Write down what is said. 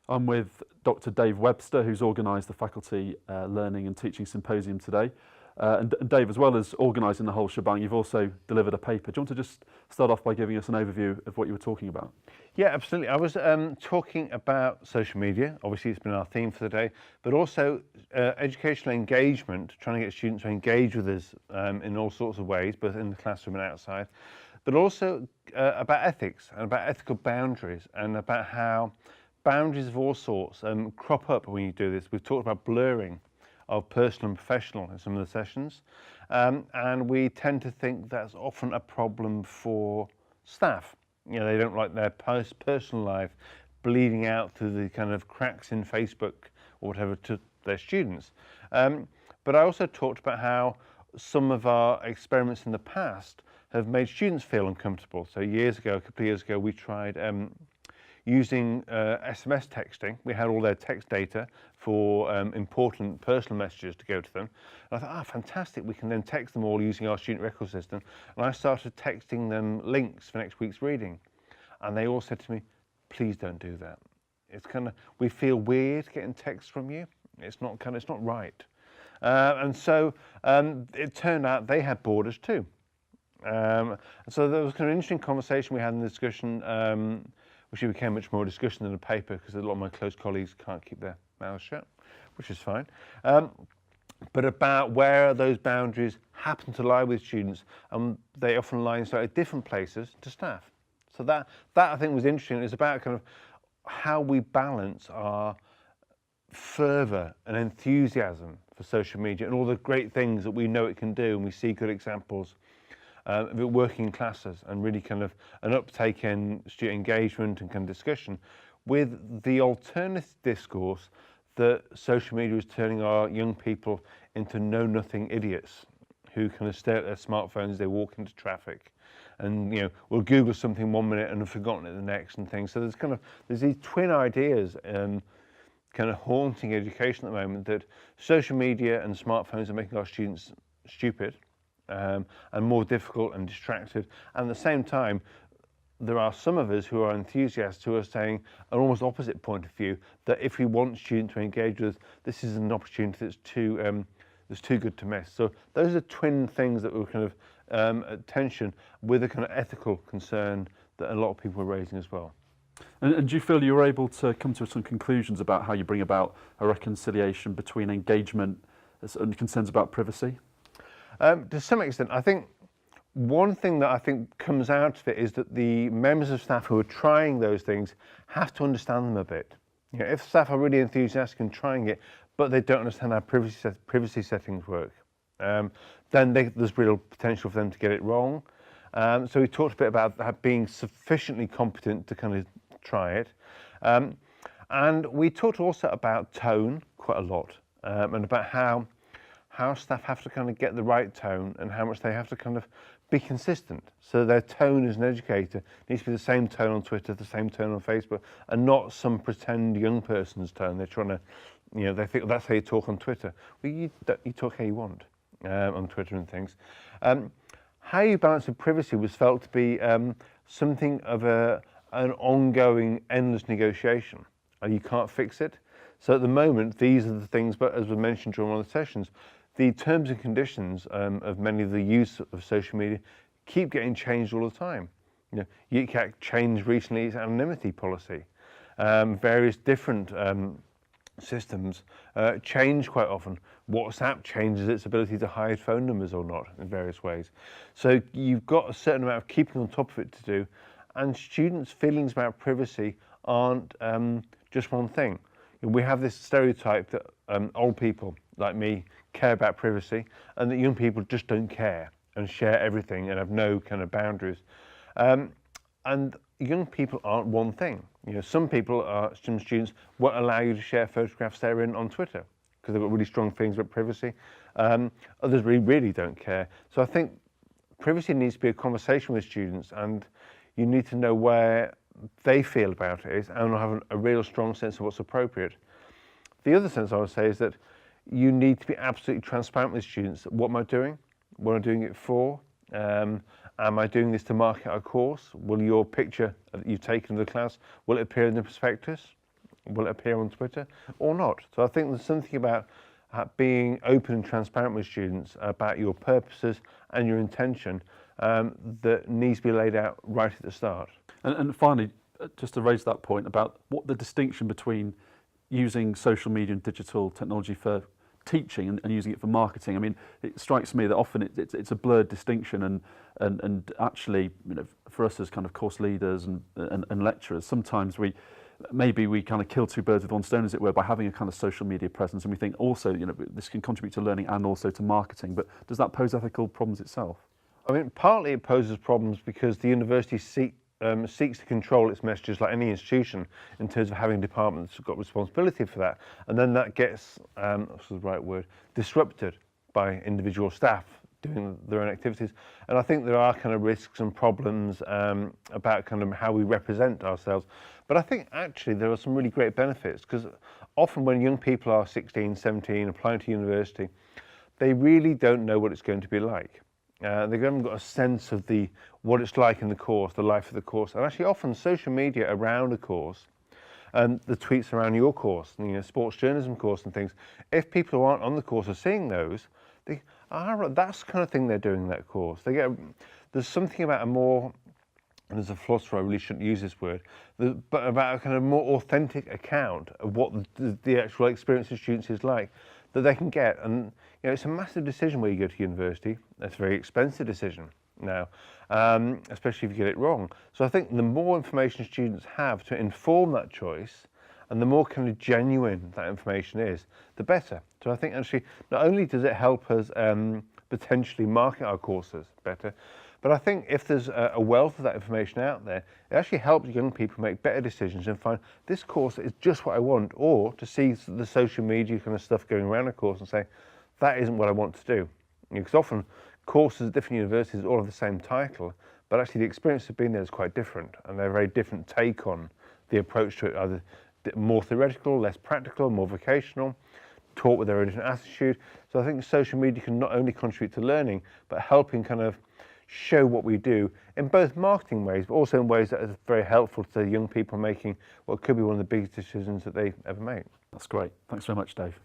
I'm with Dr. Dave Webster, who's organised the Faculty Learning and Teaching Symposium today. And Dave, as well as organising the whole shebang, you've also delivered a paper. Do you want to just start off by giving us an overview of what you were talking about? Yeah, absolutely. I was talking about social media. Obviously, it's been our theme for the day, but also educational engagement, trying to get students to engage with us in all sorts of ways, both in the classroom and outside, but also about ethics and about ethical boundaries and about how boundaries of all sorts crop up when you do this. We've talked about blurring of personal and professional in some of the sessions, and we tend to think that's often a problem for staff. You know, they don't like their personal life bleeding out through the kind of cracks in Facebook or whatever to their students. But I also talked about how some of our experiments in the past have made students feel uncomfortable. So a couple of years ago, we tried using SMS texting. We had all their text data for important personal messages to go to them. And I thought, fantastic, we can then text them all using our student record system. And I started texting them links for next week's reading. And they all said to me, please don't do that. It's kind of, we feel weird getting texts from you. It's not right. And so it turned out they had borders too. And so there was kind of an interesting conversation we had in the discussion, which became much more discussion than a paper because a lot of my close colleagues can't keep their mouths shut, which is fine. But about where those boundaries happen to lie with students, and they often lie in slightly different places to staff. So that I think was interesting. It's about kind of how we balance our fervour and enthusiasm for social media and all the great things that we know it can do, and we see good examples of it working in classes and really kind of an uptake in student engagement and kind of discussion, with the alternative discourse that social media is turning our young people into know-nothing idiots who kind of stare at their smartphones as they walk into traffic, and will Google something 1 minute and have forgotten it the next and things. So there's these twin ideas kind of haunting education at the moment, that social media and smartphones are making our students stupid and more difficult and distracted. And at the same time, there are some of us who are enthusiasts who are saying an almost opposite point of view, that if we want students to engage with us, this is an opportunity that's too good to miss. So those are twin things that were kind of at tension with a kind of ethical concern that a lot of people are raising as well. And do you feel you were able to come to some conclusions about how you bring about a reconciliation between engagement and concerns about privacy? To some extent, I think one thing that I think comes out of it is that the members of staff who are trying those things have to understand them a bit. If staff are really enthusiastic in trying it, but they don't understand how privacy settings work, then there's real potential for them to get it wrong. So we talked a bit about being sufficiently competent to kind of try it. And we talked also about tone quite a lot, and about how staff have to kind of get the right tone and how much they have to kind of be consistent. So their tone as an educator needs to be the same tone on Twitter, the same tone on Facebook, and not some pretend young person's tone. They're trying to, they think that's how you talk on Twitter. Well, you talk how you want on Twitter and things. How you balance with privacy was felt to be something of an ongoing, endless negotiation, and you can't fix it. So at the moment, these are the things, but as we mentioned during one of the sessions, the terms and conditions of many of the use of social media keep getting changed all the time. UCAC changed recently its anonymity policy. Various different systems change quite often. WhatsApp changes its ability to hide phone numbers or not in various ways. So you've got a certain amount of keeping on top of it to do, and students' feelings about privacy aren't just one thing. We have this stereotype that old people like me care about privacy, and that young people just don't care and share everything and have no kind of boundaries. And young people aren't one thing. Some students won't allow you to share photographs they're in on Twitter because they've got really strong feelings about privacy. Others really don't care. So I think privacy needs to be a conversation with students, and you need to know where they feel about it is and have a real strong sense of what's appropriate. The other sense I would say is that you need to be absolutely transparent with students. What am I doing? What am I doing it for? Am I doing this to market our course? Will your picture that you've taken of the class, will it appear in the prospectus? will it appear on Twitter or not? So I think there's something about being open and transparent with students about your purposes and your intention that needs to be laid out right at the start. And finally, just to raise that point about what the distinction between using social media and digital technology for teaching and using it for marketing. I mean, it strikes me that often it's a blurred distinction, and actually, you know, for us as kind of course leaders and lecturers, sometimes we kind of kill two birds with one stone, as it were, by having a kind of social media presence, and we think also, you know, this can contribute to learning and also to marketing. But does that pose ethical problems itself? I mean, partly it poses problems because the university seeks to control its messages like any institution in terms of having departments who've got responsibility for that, and then that gets, what's the right word, disrupted by individual staff doing their own activities. And I think there are kind of risks and problems about kind of how we represent ourselves. But I think actually there are some really great benefits, because often when young people are 16, 17, applying to university, they really don't know what it's going to be like. They haven't got a sense of what it's like in the course, the life of the course, and actually often social media around a course, and the tweets around your course, you know, sports journalism course and things. If people who aren't on the course are seeing those, they that's the kind of thing they're doing in that course. There's something about a more, and as a philosopher I really shouldn't use this word, but about a kind of more authentic account of what the actual experience of students is like, that they can get. And you know, it's a massive decision where you go to university. It's a very expensive decision now, especially if you get it wrong. So I think the more information students have to inform that choice, and the more kind of genuine that information is, the better. So I think actually not only does it help us potentially market our courses better, but I think if there's a wealth of that information out there, it actually helps young people make better decisions and find this course is just what I want, or to see the social media kind of stuff going around a course and say, that isn't what I want to do. Because often courses at different universities all have the same title, but actually the experience of being there is quite different, and they're a very different take on the approach to it, either more theoretical, less practical, more vocational, taught with their own different attitude. So I think social media can not only contribute to learning, but helping kind of show what we do in both marketing ways, but also in ways that are very helpful to young people making what could be one of the biggest decisions that they ever make. That's great. Thanks very much, Dave.